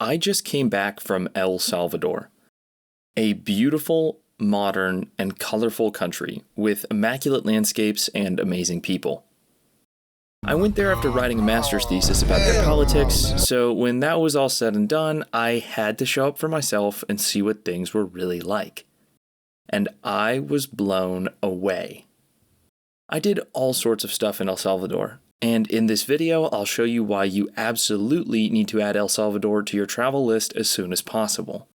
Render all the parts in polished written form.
I just came back from El Salvador, a beautiful, modern, and colorful country with immaculate landscapes and amazing people. I went there after writing a master's thesis about their politics, so when that was all said and done, I had to show up for myself and see what things were really like. And I was blown away. I did all sorts of stuff in El Salvador, and in this video I'll show you why you absolutely need to add El Salvador to your travel list as soon as possible.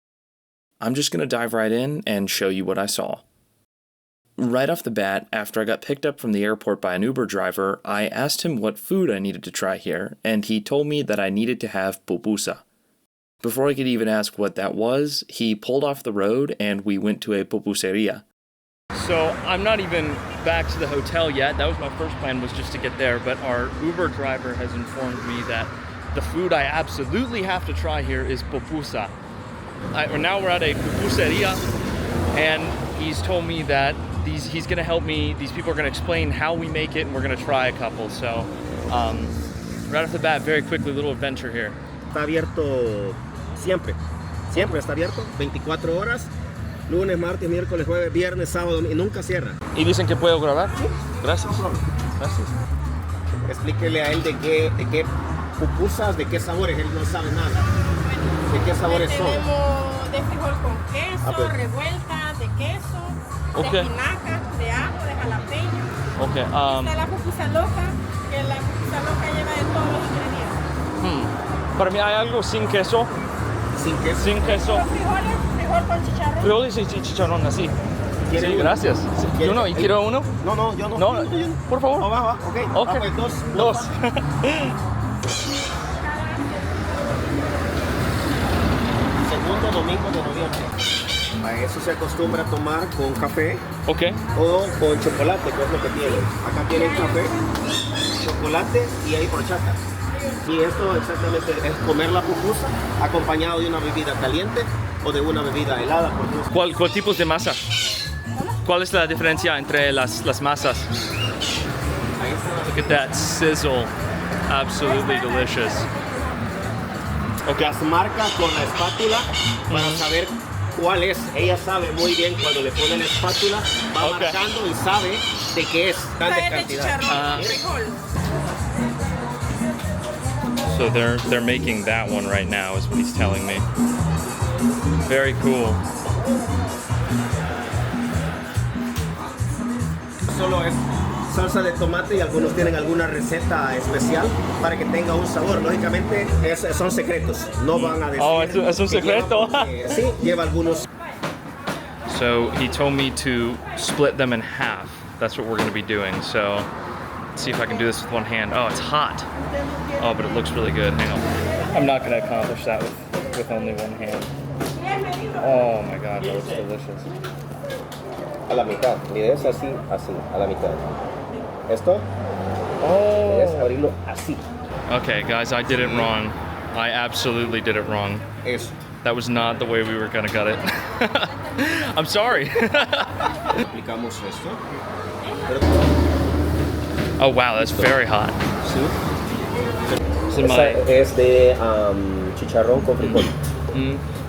I'm just going to dive right in and show you what I saw. Right off the bat, after I got picked up from the airport by an Uber driver, I asked him what food I needed to try here, and he told me that I needed to have pupusa. Before I could even ask what that was, he pulled off the road and we went to a pupuseria. So I'm not even back to the hotel yet. That was my first plan, was just to get there, but our Uber driver has informed me that the food I absolutely have to try here is pupusa. Now we're at a pupuseria, and he's told me that he's going to help me. These people are going to explain how we make it, and we're going to try a couple. So right off the bat, very quickly, little adventure here. Está abierto siempre. Siempre está abierto, 24 horas. Lunes, martes, miércoles, jueves, viernes, sábado, y nunca cierra. ¿Y dicen que puedo grabar? Sí. Gracias. Gracias. Explíquele a él de qué pupusas, de qué sabores, él no sabe nada. ¿De qué sabores son? Tenemos de frijol con queso, pues. revuelta, de queso, Okay. de espinaca, de ajo, de jalapeño. Okay. Está la pupusa loca, que la pupusa loca lleva de todos los ingredientes. Para mí hay algo sin queso. Sin queso. Sin queso. Los frijoles, frijol con chicharrón. Frijoles y chicharrón así. ¿Quiere Sí, uno? gracias. ¿Quiere? ¿Uno? ¿Y quiero uno? No, yo no. No, por favor. Oh, va, ok. Okay. Pues dos. Dos. Segundo domingo de noviembre. A eso se acostumbra a tomar con café Ok. o con chocolate, que es lo que tienen. Acá tienen café, chocolate y hay horchata. Y esto exactamente es comer la pupusa acompañado de una bebida caliente o de una bebida helada. ¿Cuál tipos de masa? ¿Cuál es la diferencia entre las masas? Ahí está. Look at that sizzle. Absolutely delicious. Okay. Las marca con la espátula para saber cuál es. Ella sabe muy bien cuando le pone la espátula, va marcando y sabe de qué es tanta Esta es de cantidad. chicharrón, frijol. So they're making that one right now, is what he's telling me. Very cool. Solo es salsa de tomate y algunos tienen alguna receta especial para que tenga un sabor. Lógicamente son secretos, no van a decir. Oh, es un secreto. Sí, lleva algunos. So he told me to split them in half. That's what we're going to be doing. So let's see if I can do this with one hand. Oh, it's hot. Oh, but it looks really good. Hang on. I'm not going to accomplish that with only one hand. Oh my God, that looks delicious. A la mitad, mire, es así, a la mitad. Esto, Oh. es abrirlo así. Okay, guys, I did it wrong. I absolutely did it wrong. Eso. That was not the way we were going to gut it. I'm sorry. Aplicamos esto. Oh, wow, that's very hot. Sí. This is my, Es de chicharrón con frijol.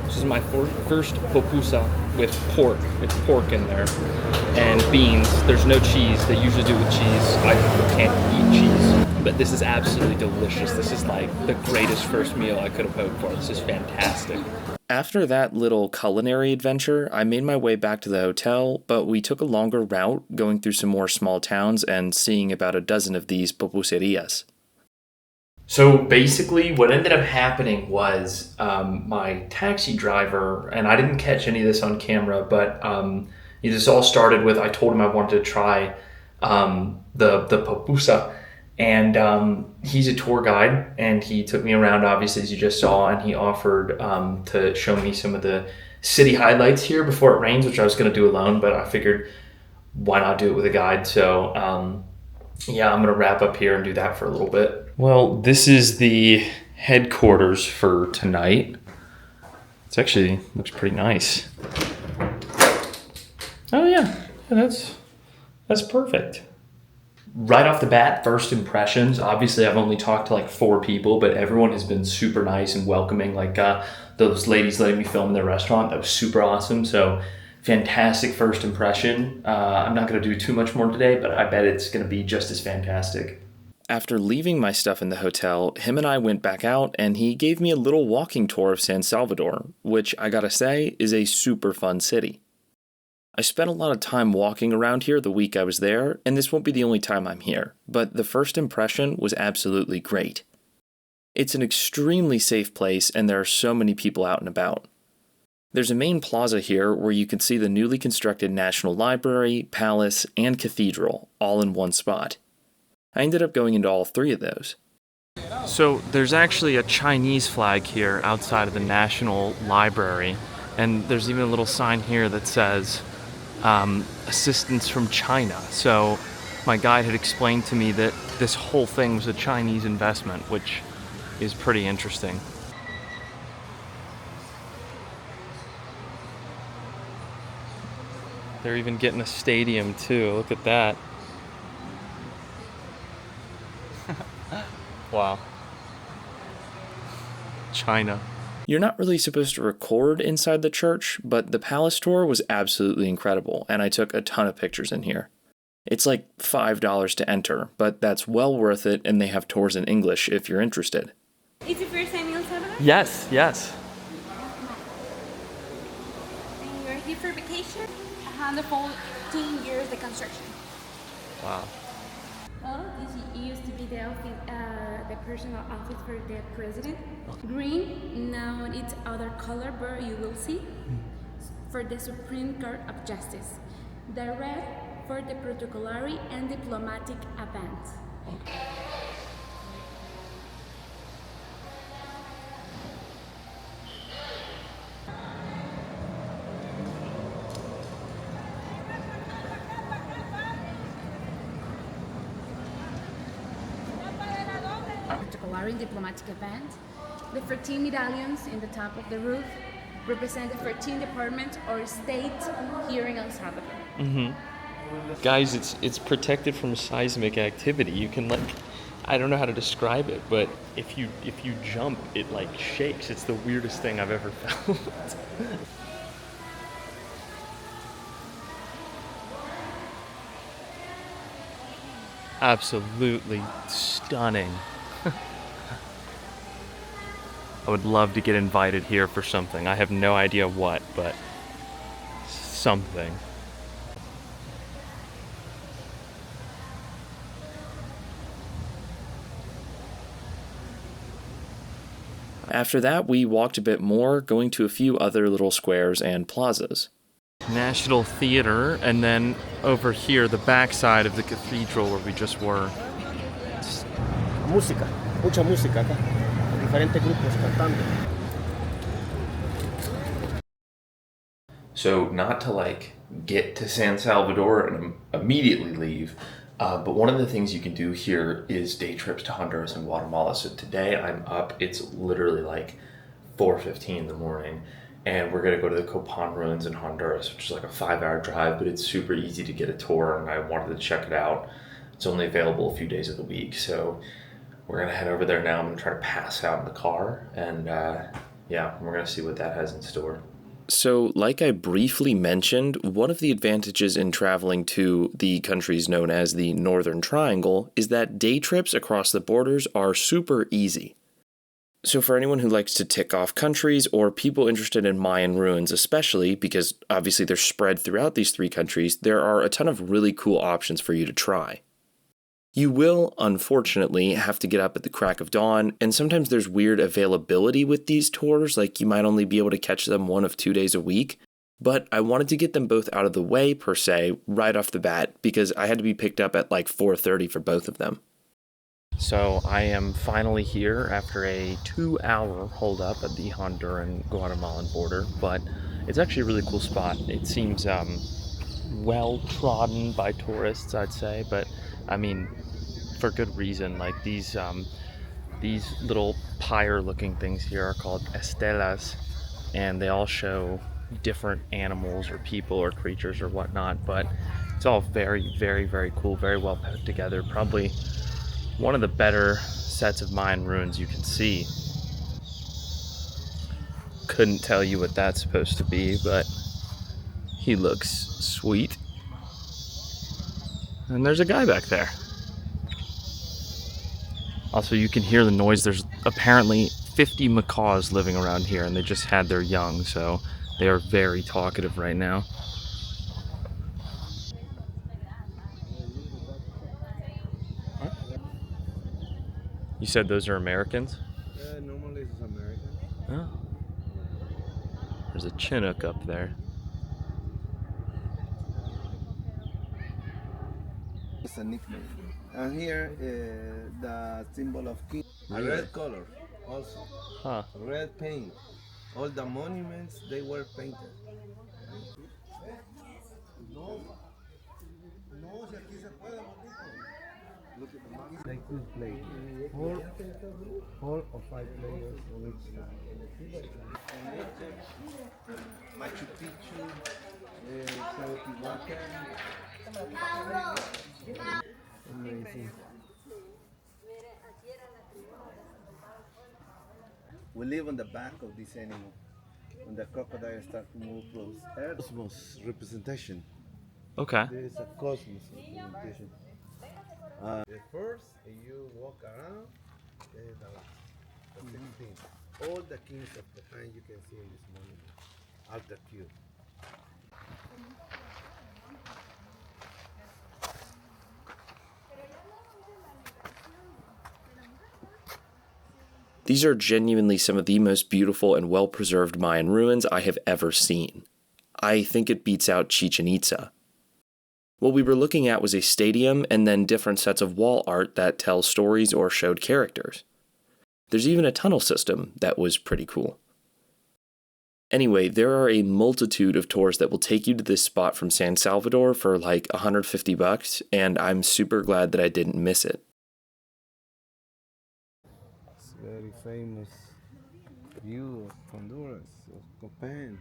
this is my first pupusa with pork. It's pork in there. And beans. There's no cheese. They usually do with cheese. I can't eat cheese. But this is absolutely delicious. This is like the greatest first meal I could have hoped for. This is fantastic. After that little culinary adventure, I made my way back to the hotel, but we took a longer route, going through some more small towns and seeing about a dozen of these pupuserias. So basically what ended up happening was my taxi driver, and I didn't catch any of this on camera, but this all started with, I told him I wanted to try the pupusa, and he's a tour guide, and he took me around, obviously, as you just saw, and he offered to show me some of the city highlights here before it rains, which I was going to do alone, but I figured why not do it with a guide. So yeah, I'm going to wrap up here and do that for a little bit. Well, this is the headquarters for tonight. It's actually looks pretty nice. Oh yeah, that's perfect. Right off the bat, first impressions, obviously I've only talked to like 4 people, but everyone has been super nice and welcoming. Like those ladies letting me film in their restaurant, that was super awesome. So fantastic first impression. I'm not going to do too much more today, but I bet it's going to be just as fantastic. After leaving my stuff in the hotel, him and I went back out and he gave me a little walking tour of San Salvador, which I gotta say is a super fun city. I spent a lot of time walking around here the week I was there, and this won't be the only time I'm here, but the first impression was absolutely great. It's an extremely safe place and there are so many people out and about. There's a main plaza here where you can see the newly constructed National Library, Palace, and Cathedral all in one spot. I ended up going into all 3 of those. So there's actually a Chinese flag here outside of the National Library, and there's even a little sign here that says assistance from China. So my guide had explained to me that this whole thing was a Chinese investment, which is pretty interesting. They're even getting a stadium too. Look at that. Wow. China. You're not really supposed to record inside the church, but the palace tour was absolutely incredible, and I took a ton of pictures in here. It's like $5 to enter, but that's well worth it, and they have tours in English if you're interested. Is it first time in El Salvador? Yes, yes. And you're here for vacation? 114 years the construction. Wow. Oh, this used to be the office, the personal office for the president. Green, now it's other color, but you will see, for the Supreme Court of Justice. The red for the protocolary and diplomatic events. Protocolary diplomatic event. The 14 medallions in the top of the roof represent the 13 departments or states here in El Salvador. Mm-hmm. Guys, it's protected from seismic activity. You can I don't know how to describe it, but if you jump, it like shakes. It's the weirdest thing I've ever felt. Absolutely stunning. I would love to get invited here for something. I have no idea what, but something. After that, we walked a bit more, going to a few other little squares and plazas. National Theater, and then over here, the backside of the cathedral where we just were. Música, mucha música acá. Diferentes grupos cantando. So not to get to San Salvador and immediately leave, but one of the things you can do here is day trips to Honduras and Guatemala. So today I'm up, it's literally 4:15 in the morning, and we're gonna go to the Copan Ruins in Honduras, which is like a 5-hour drive, but it's super easy to get a tour, and I wanted to check it out. It's only available a few days of the week, so we're gonna head over there now. I'm gonna try to pass out in the car, and we're gonna see what that has in store. So, like I briefly mentioned, one of the advantages in traveling to the countries known as the Northern Triangle is that day trips across the borders are super easy. So for anyone who likes to tick off countries, or people interested in Mayan ruins especially, because obviously they're spread throughout these 3 countries, there are a ton of really cool options for you to try. You will, unfortunately, have to get up at the crack of dawn, and sometimes there's weird availability with these tours, like you might only be able to catch them 1 of 2 days a week, but I wanted to get them both out of the way, per se, right off the bat, because I had to be picked up at 4:30 for both of them. So I am finally here after a 2-hour holdup at the Honduran Guatemalan border, but it's actually a really cool spot. It seems well trodden by tourists, I'd say, but I mean, for good reason. These little pyre-looking things here are called estelas, and they all show different animals or people or creatures or whatnot, but it's It's all very, very, very cool, very well put together. Probably one of the better sets of Mayan ruins you can see. Couldn't tell you what that's supposed to be, but he looks sweet. And there's a guy back there. Also, you can hear the noise. There's apparently 50 macaws living around here, and they just had their young, so they are very talkative right now. You said those are Americans? Normally it's American. Oh. There's a Chinook up there. It's a nickname. And here the symbol of king. A red color also. Huh. Red paint. All the monuments, they were painted. They could play 4 or 5 players on each side. Machu Picchu, Teotihuacan. Amazing. We live on the back of this animal. When the crocodile starts to move close. Cosmos representation. Okay. There is a cosmos representation. The first, you walk around, then the last, the 16th. All the kings of the time you can see in this monument, at the cube. These are genuinely some of the most beautiful and well-preserved Mayan ruins I have ever seen. I think it beats out Chichen Itza. What we were looking at was a stadium and then different sets of wall art that tell stories or showed characters. There's even a tunnel system that was pretty cool. Anyway, there are a multitude of tours that will take you to this spot from San Salvador for like $150, and I'm super glad that I didn't miss it. It's very famous view of Honduras, of Copan.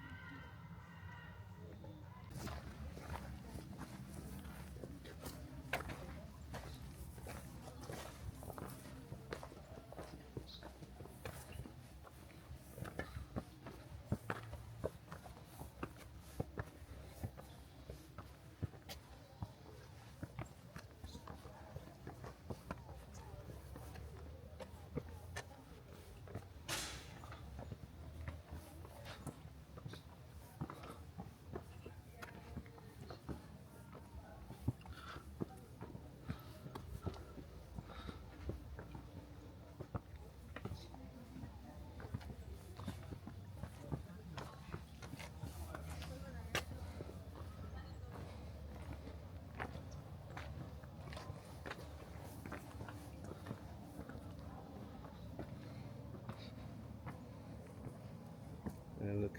And look.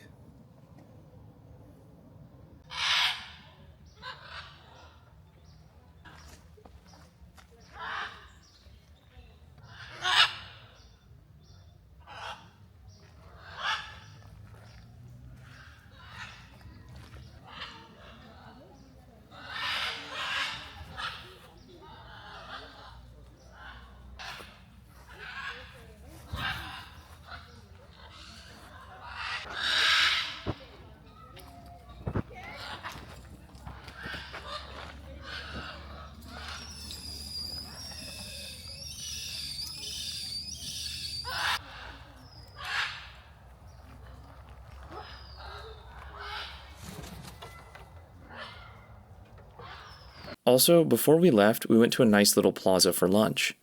Also, before we left, we went to a nice little plaza for lunch.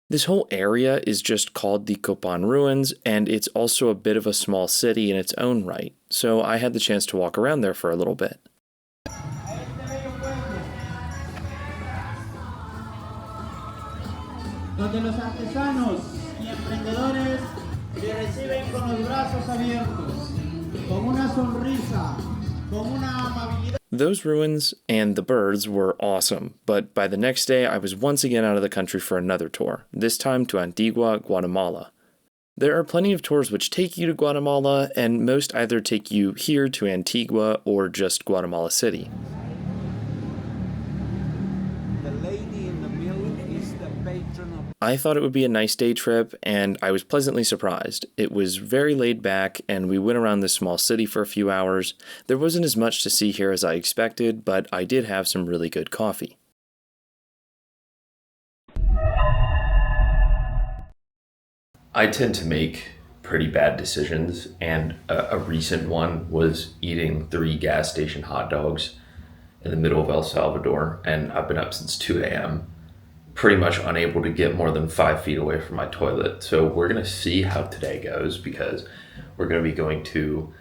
This whole area is just called the Copan Ruins, and it's also a bit of a small city in its own right, so I had the chance to walk around there for a little bit. Donde los artesanos y emprendedores le reciben con los brazos abiertos, con una sonrisa, con una amabilidad. Those ruins and the birds were awesome, but by the next day I was once again out of the country for another tour, this time to Antigua, Guatemala. There are plenty of tours which take you to Guatemala, and most either take you here to Antigua or just Guatemala City. I thought it would be a nice day trip, and I was pleasantly surprised. It was very laid back, and we went around this small city for a few hours. There wasn't as much to see here as I expected, but I did have some really good coffee. I tend to make pretty bad decisions, and a recent one was eating 3 gas station hot dogs in the middle of El Salvador, and I've been up since 2 a.m., pretty much unable to get more than 5 feet away from my toilet. So we're going to see how today goes, because we're going to be going to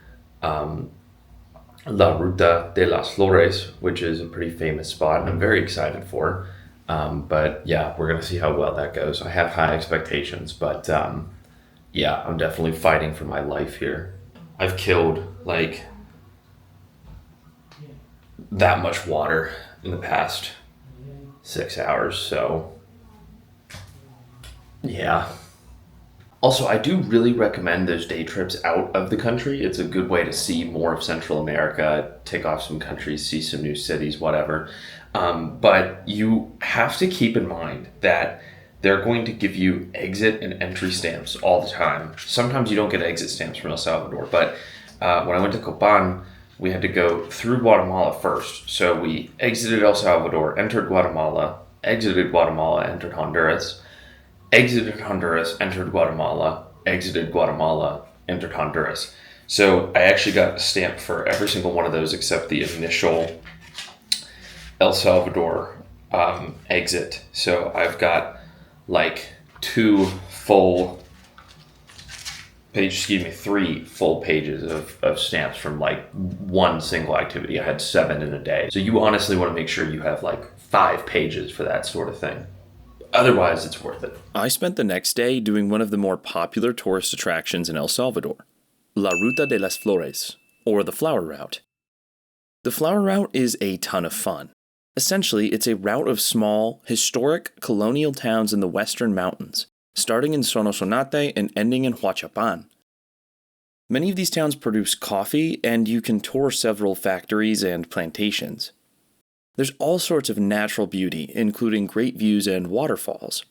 La Ruta de las Flores, which is a pretty famous spot, and I'm very excited for. But yeah, we're going to see how well that goes. I have high expectations, but yeah, I'm definitely fighting for my life here. I've killed like that much water in the past 6 hours, so yeah. Also, I do really recommend those day trips out of the country. It's a good way to see more of Central America, tick off some countries, see some new cities, whatever. But you have to keep in mind that they're going to give you exit and entry stamps all the time. Sometimes you don't get exit stamps from El Salvador, but when I went to Copan, we had to go through Guatemala first. So we exited El Salvador, entered Guatemala, exited Guatemala, entered Honduras, exited Honduras, entered Guatemala, exited Guatemala, entered Honduras. So I actually got a stamp for every single one of those except the initial El Salvador exit. So I've got like 3 full pages of stamps from like one single activity. I had 7 in a day. So you honestly want to make sure you have like 5 pages for that sort of thing. Otherwise, it's worth it. I spent the next day doing one of the more popular tourist attractions in El Salvador, La Ruta de las Flores, or the Flower Route. The Flower Route is a ton of fun. Essentially, it's a route of small, historic, colonial towns in the western mountains, starting in Sonosonate and ending in Huachapan. Many of these towns produce coffee, and you can tour several factories and plantations. There's all sorts of natural beauty, including great views and waterfalls.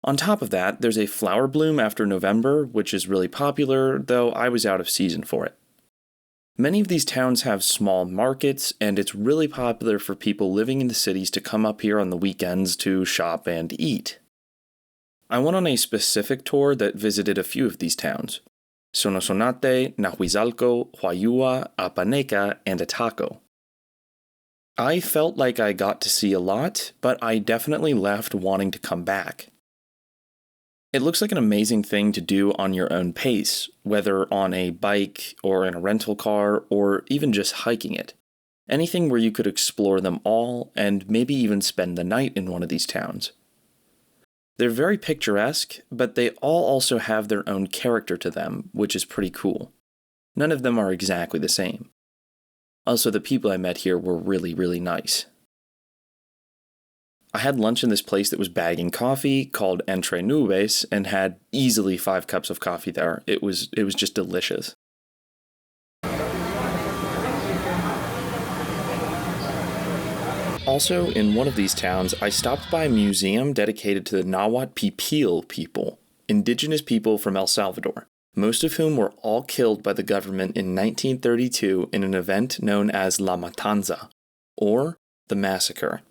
On top of that, there's a flower bloom after November, which is really popular, though I was out of season for it. Many of these towns have small markets, and it's really popular for people living in the cities to come up here on the weekends to shop and eat. I went on a specific tour that visited a few of these towns: Sonosonate, Nahuizalco, Huayua, Apaneca, and Ataco. I felt like I got to see a lot, but I definitely left wanting to come back. It looks like an amazing thing to do on your own pace, whether on a bike or in a rental car or even just hiking it. Anything where you could explore them all and maybe even spend the night in one of these towns. They're very picturesque, but they all also have their own character to them, which is pretty cool. None of them are exactly the same. Also, the people I met here were really, really nice. I had lunch in this place that was bagging coffee called Entre Nubes and had easily 5 cups of coffee there. It was just delicious. Also, in one of these towns, I stopped by a museum dedicated to the Nahuatl Pipil people, indigenous people from El Salvador, most of whom were all killed by the government in 1932 in an event known as La Matanza, or the Massacre.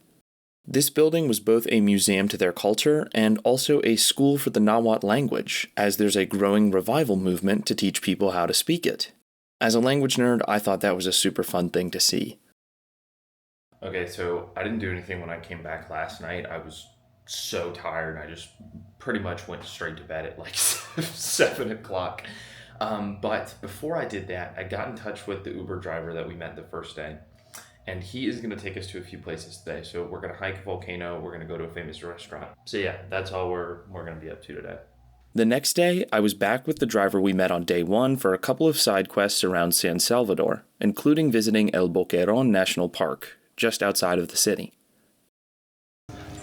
This building was both a museum to their culture and also a school for the Nahuatl language, as there's a growing revival movement to teach people how to speak it. As a language nerd, I thought that was a super fun thing to see. Okay, so I didn't do anything when I came back last night. I was so tired. I just pretty much went straight to bed at like 7 o'clock. But before I did that, I got in touch with the Uber driver that we met the first day. And he is going to take us to a few places today. So we're going to hike Volcano. We're going to go to a famous restaurant. So yeah, that's all we're going to be up to today. The next day, I was back with the driver we met on day 1 for a couple of side quests around San Salvador, including visiting El Boquerón National Park, just outside of the city.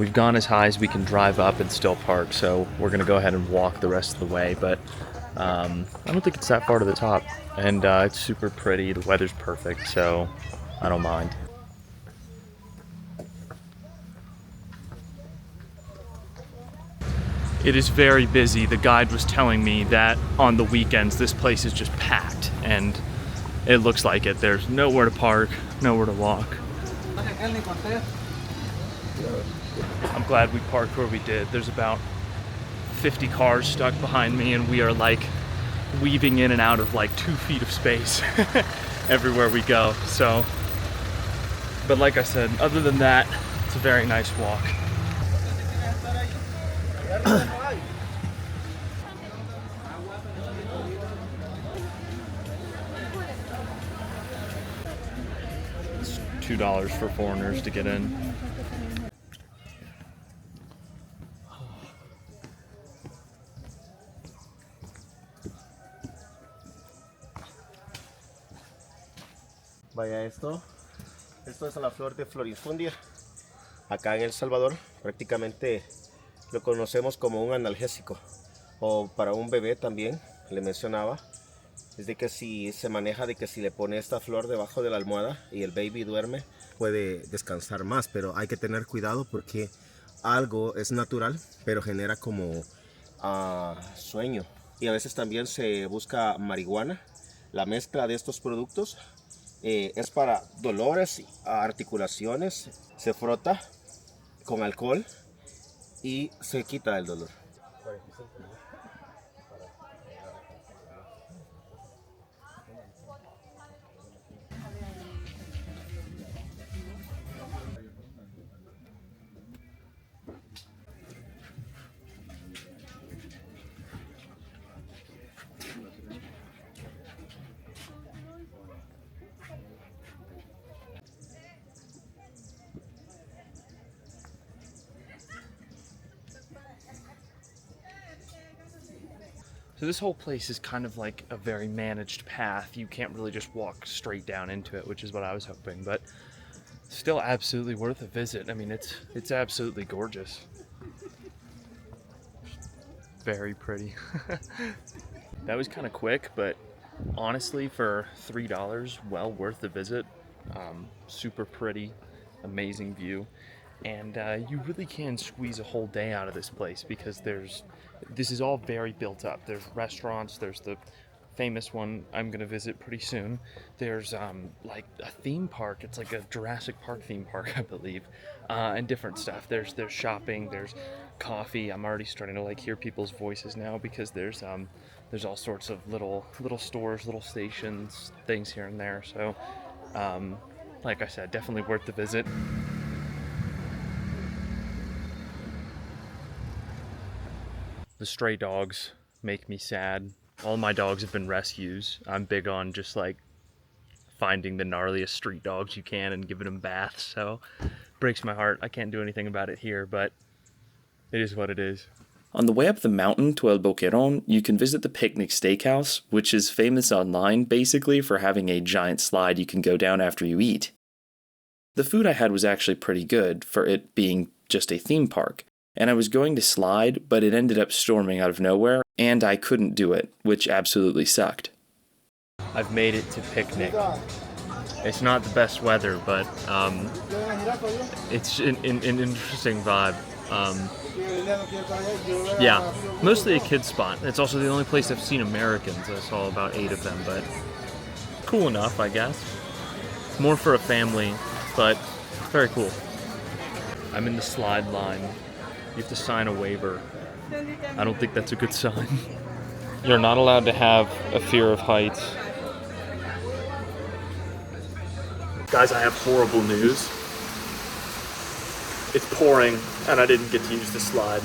We've gone as high as we can drive up and still park, so we're going to go ahead and walk the rest of the way, but I don't think it's that far to the top. And it's super pretty, the weather's perfect, so I don't mind. It is very busy. The guide was telling me that on the weekends this place is just packed, and it looks like it. There's nowhere to park, nowhere to walk. I'm glad we parked where we did. There's about 50 cars stuck behind me, and we are like weaving in and out of like 2 feet of space everywhere we go. So, but like I said, other than that, it's a very nice walk. It's $2 for foreigners to get in. Vaya, esto es la flor de florifundia. Acá en El Salvador prácticamente lo conocemos como un analgésico, o para un bebé también, le mencionaba. Es de que si se maneja de que si le pone esta flor debajo de la almohada y el baby duerme, puede descansar más, pero hay que tener cuidado porque algo es natural, pero genera como sueño. Y a veces también se busca marihuana. La mezcla de estos productos es para dolores, articulaciones, se frota con alcohol y se quita el dolor. So this whole place is kind of like a very managed path. You can't really just walk straight down into it, which is what I was hoping, but still absolutely worth a visit. I mean, it's absolutely gorgeous. Very pretty. That was kind of quick, but honestly, for $3, well worth the visit. Super pretty, amazing view. And you really can squeeze a whole day out of this place because this is all very built up. There's restaurants, there's the famous one I'm gonna visit pretty soon. There's like a theme park. It's like a Jurassic Park theme park, I believe, and different stuff. There's shopping, there's coffee. I'm already starting to like hear people's voices now because there's all sorts of little stores, little stations, things here and there. So like I said, definitely worth the visit. The stray dogs make me sad. All my dogs have been rescues. I'm big on just like finding the gnarliest street dogs you can and giving them baths, so it breaks my heart. I can't do anything about it here, but it is what it is. On the way up the mountain to El Boquerón, you can visit the Picnic Steakhouse, which is famous online basically for having a giant slide you can go down after you eat. The food I had was actually pretty good for it being just a theme park. And I was going to slide, but it ended up storming out of nowhere, and I couldn't do it, which absolutely sucked. I've made it to Picnic. It's not the best weather, but it's an interesting vibe. Yeah, mostly a kid's spot. It's also the only place I've seen Americans. I saw about 8 of them, but cool enough, I guess. More for a family, but very cool. I'm in the slide line. You have to sign a waiver. I don't think that's a good sign. You're not allowed to have a fear of heights. Guys, I have horrible news. It's pouring, and I didn't get to use the slide.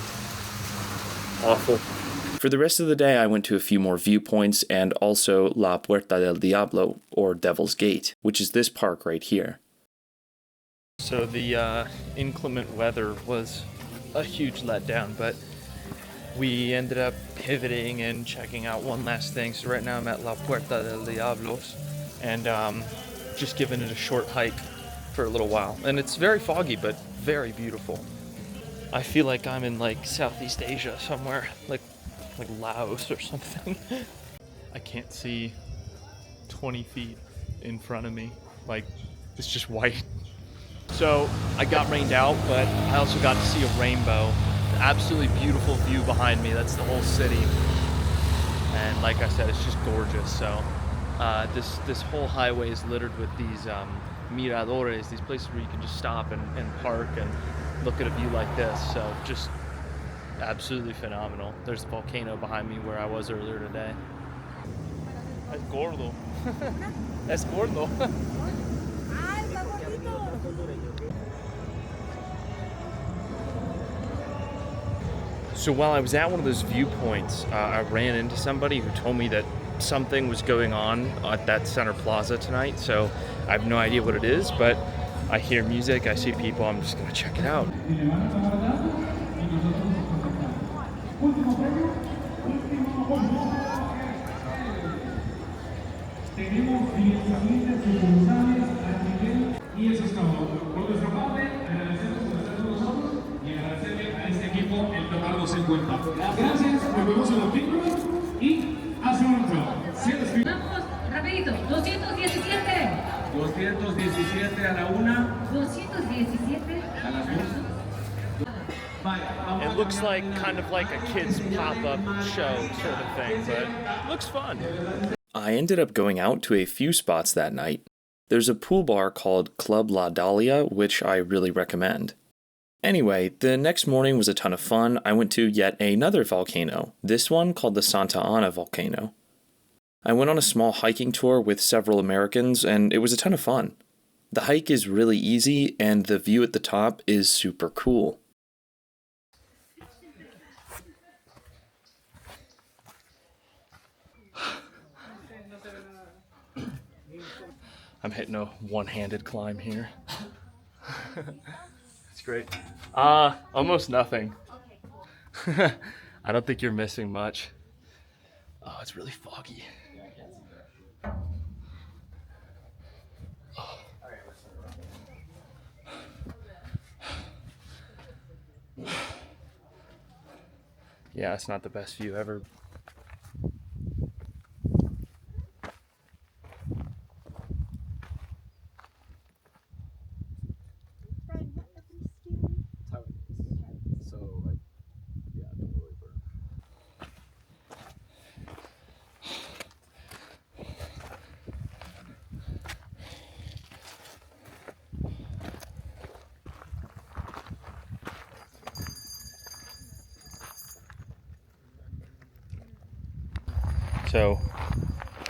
Awful. For the rest of the day, I went to a few more viewpoints and also La Puerta del Diablo, or Devil's Gate, which is this park right here. So the inclement weather was a huge letdown, but we ended up pivoting and checking out one last thing. So right now I'm at La Puerta del Diablos and just giving it a short hike for a little while. And it's very foggy, but very beautiful. I feel like I'm in like Southeast Asia somewhere, like Laos or something. I can't see 20 feet in front of me. Like, it's just white. So I got rained out, but I also got to see a rainbow absolutely beautiful view behind me. That's the whole city. And like I said, it's just gorgeous. So this whole highway is littered with these miradores, these places where you can just stop and park and look at a view like this. So just absolutely phenomenal. There's the volcano behind me where I was earlier today. Es gordo. Es gordo. So while I was at one of those viewpoints, I ran into somebody who told me that something was going on at that center plaza tonight. So I have no idea what it is, but I hear music, I see people, I'm just gonna check it out. Y eso es todo. Por nuestra parte, agradecemos por estar con nosotros y agradecerle a este equipo el tomarnos en cuenta. Gracias, nos vemos en la película y hasta pronto. Vamos, rapidito, 217. 217 a la 1. 217 A las 2. It looks like kind of like a kid's pop-up show sort of thing, but it looks fun. I ended up going out to a few spots that night. There's a pool bar called Club La Dahlia, which I really recommend. Anyway, the next morning was a ton of fun. I went to yet another volcano, this one called the Santa Ana volcano. I went on a small hiking tour with several Americans, and it was a ton of fun. The hike is really easy, and the view at the top is super cool. I'm hitting a one-handed climb here. It's great. Almost nothing. I don't think you're missing much. Oh, it's really foggy. Oh. Yeah, it's not the best view ever. So,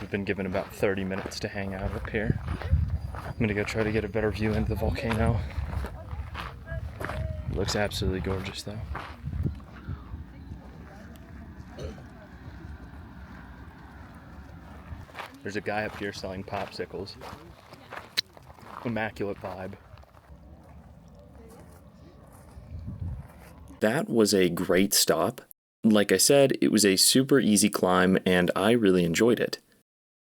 we've been given about 30 minutes to hang out up here. I'm gonna go try to get a better view into the volcano. It looks absolutely gorgeous though. There's a guy up here selling popsicles. Immaculate vibe. That was a great stop. Like I said, it was a super easy climb and I really enjoyed it.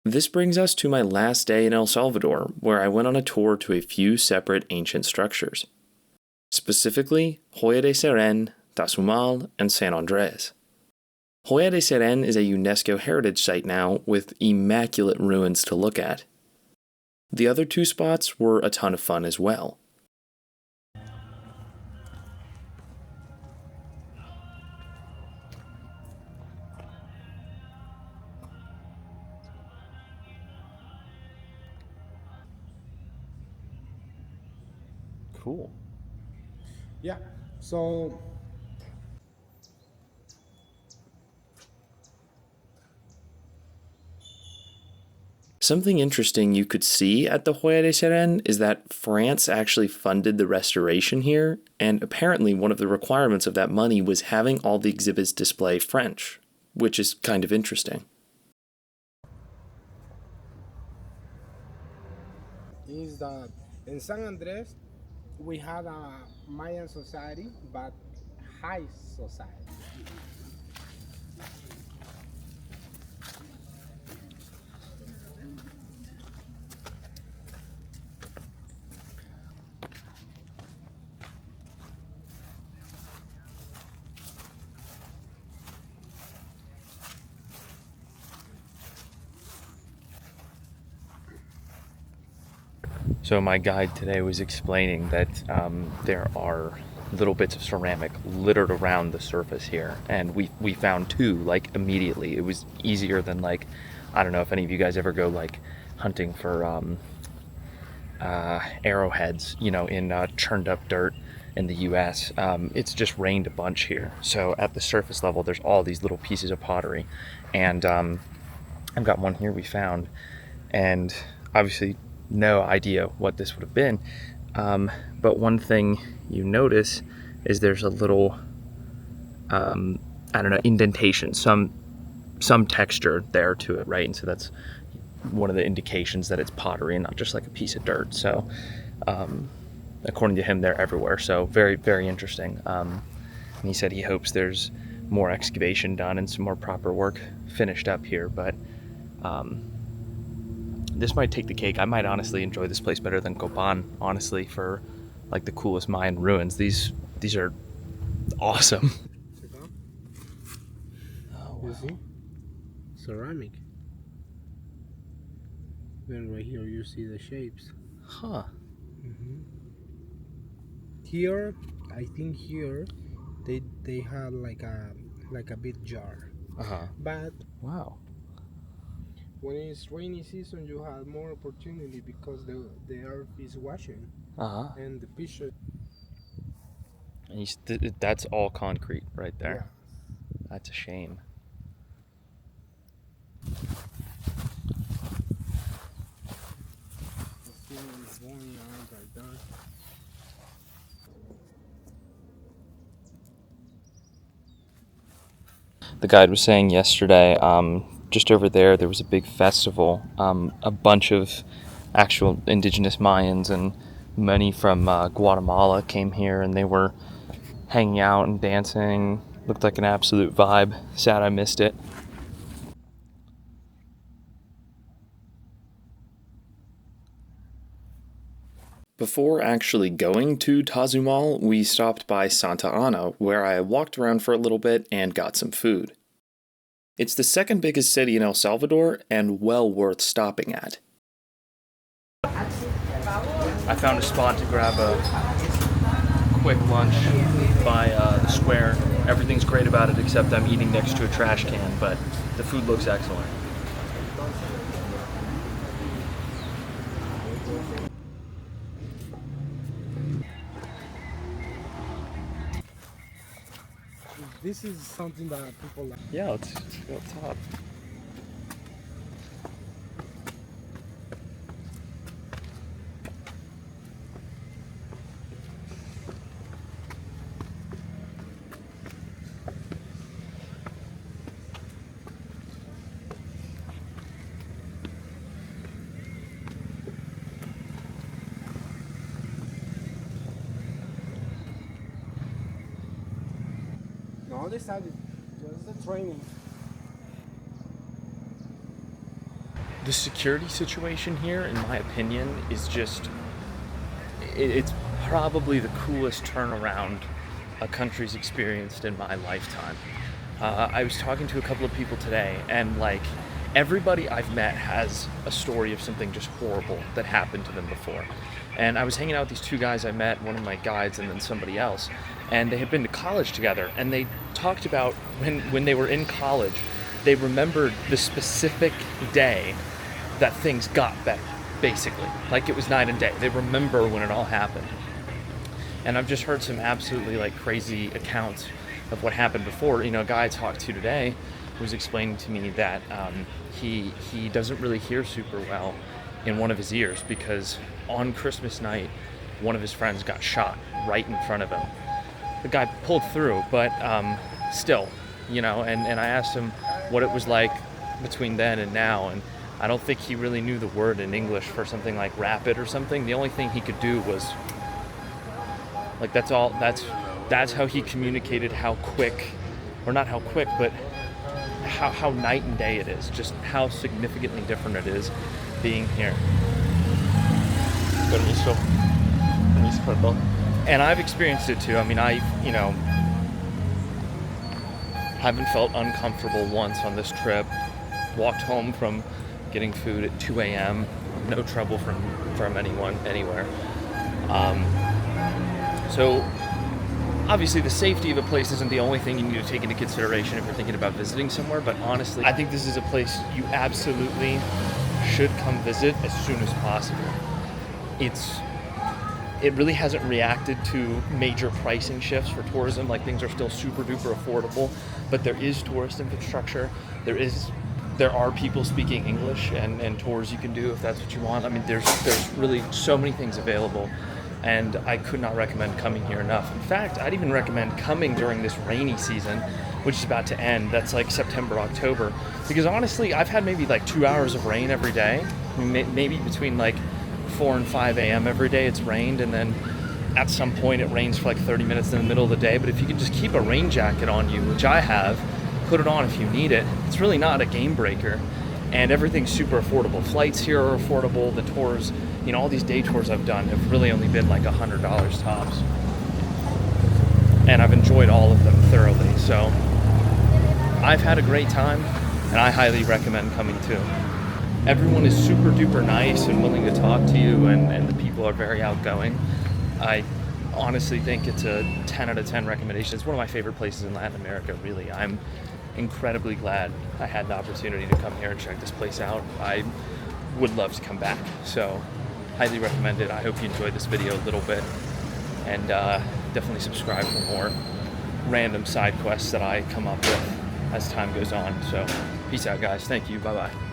This brings us to my last day in El Salvador, where I went on a tour to a few separate ancient structures. Specifically, Joya de Seren, Tazumal, and San Andres. Joya de Seren is a UNESCO heritage site now with immaculate ruins to look at. The other two spots were a ton of fun as well. Cool. Yeah, so something interesting you could see at the Joya de Seren is that France actually funded the restoration here, and apparently one of the requirements of that money was having all the exhibits display French, which is kind of interesting. is that in San Andres we had a Mayan society, but high society. So my guide today was explaining that there are little bits of ceramic littered around the surface here, and we found 2 like immediately. It was easier than like, I don't know if any of you guys ever go like hunting for arrowheads, you know, in churned up dirt in the US. It's just rained a bunch here, so at the surface level there's all these little pieces of pottery, and I've got one here we found, and obviously no idea what this would have been, but one thing you notice is there's a little I don't know, indentation, some texture there to it, right? And so that's one of the indications that it's pottery and not just like a piece of dirt. So according to him, they're everywhere, so very, very interesting. And he said he hopes there's more excavation done and some more proper work finished up here, but this might take the cake. I might honestly enjoy this place better than Copan, honestly, for like the coolest Mayan ruins. These are awesome. Oh, wow. You see? Ceramic. Then right here you see the shapes. Huh. Here, I think here they had like a big jar. But Wow. when it's rainy season, you have more opportunity because the earth is washing and the picture. And that's all concrete right there. Yeah. That's a shame. The guide was saying yesterday, just over there was a big festival. A bunch of actual indigenous Mayans and many from Guatemala came here, and they were hanging out and dancing. Looked like an absolute vibe. Sad I missed it. Before actually going to Tazumal, we stopped by Santa Ana, where I walked around for a little bit and got some food. It's the second biggest city in El Salvador and well worth stopping at. I found a spot to grab a quick lunch by the square. Everything's great about it except I'm eating next to a trash can, but the food looks excellent. This is something that people like. Yeah, let's go up top. No, they started just the training. The security situation here, in my opinion, is just, it's probably the coolest turnaround a country's experienced in my lifetime. I was talking to a couple of people today, and like, everybody I've met has a story of something just horrible that happened to them before. And I was hanging out with these 2 guys I met, one of my guides and then somebody else, and they had been to college together, and they talked about when they were in college, they remembered the specific day that things got better, basically. Like it was night and day. They remember when it all happened. And I've just heard some absolutely like crazy accounts of what happened before. You know, a guy I talked to today was explaining to me that he doesn't really hear super well in one of his ears because on Christmas night, one of his friends got shot right in front of him. The guy pulled through, but still, you know, and I asked him what it was like between then and now, and I don't think he really knew the word in English for something like rapid or something. The only thing he could do was, like, that's how he communicated how quick, or not how quick, but how night and day it is, just how significantly different it is being here. Permiso, perdón. And I've experienced it too. I mean, haven't felt uncomfortable once on this trip. Walked home from getting food at 2 a.m. No trouble from anyone, anywhere. So Obviously, the safety of a place isn't the only thing you need to take into consideration if you're thinking about visiting somewhere, but honestly, I think this is a place you absolutely should come visit as soon as possible. It really hasn't reacted to major pricing shifts for tourism. Like, things are still super duper affordable, but there is tourist infrastructure. There are people speaking English and tours you can do if that's what you want. I mean, there's really so many things available, and I could not recommend coming here enough. In fact, I'd even recommend coming during this rainy season, which is about to end. That's like September, October, because honestly, I've had maybe like 2 hours of rain every day, maybe between like 4 and 5 a.m. every day it's rained, and then at some point it rains for like 30 minutes in the middle of the day. But if you can just keep a rain jacket on you, which I have, put it on if you need it, it's really not a game breaker, and everything's super affordable. Flights here are affordable. The tours, you know, all these day tours I've done have really only been like $100 tops, and I've enjoyed all of them thoroughly. So I've had a great time, and I highly recommend coming too. Everyone is super duper nice and willing to talk to you, and the people are very outgoing. I honestly think it's a 10 out of 10 recommendation. It's one of my favorite places in Latin America, really. I'm incredibly glad I had the opportunity to come here and check this place out. I would love to come back, so highly recommend it. I hope you enjoyed this video a little bit, and definitely subscribe for more random side quests that I come up with as time goes on. So peace out, guys. Thank you. Bye-bye.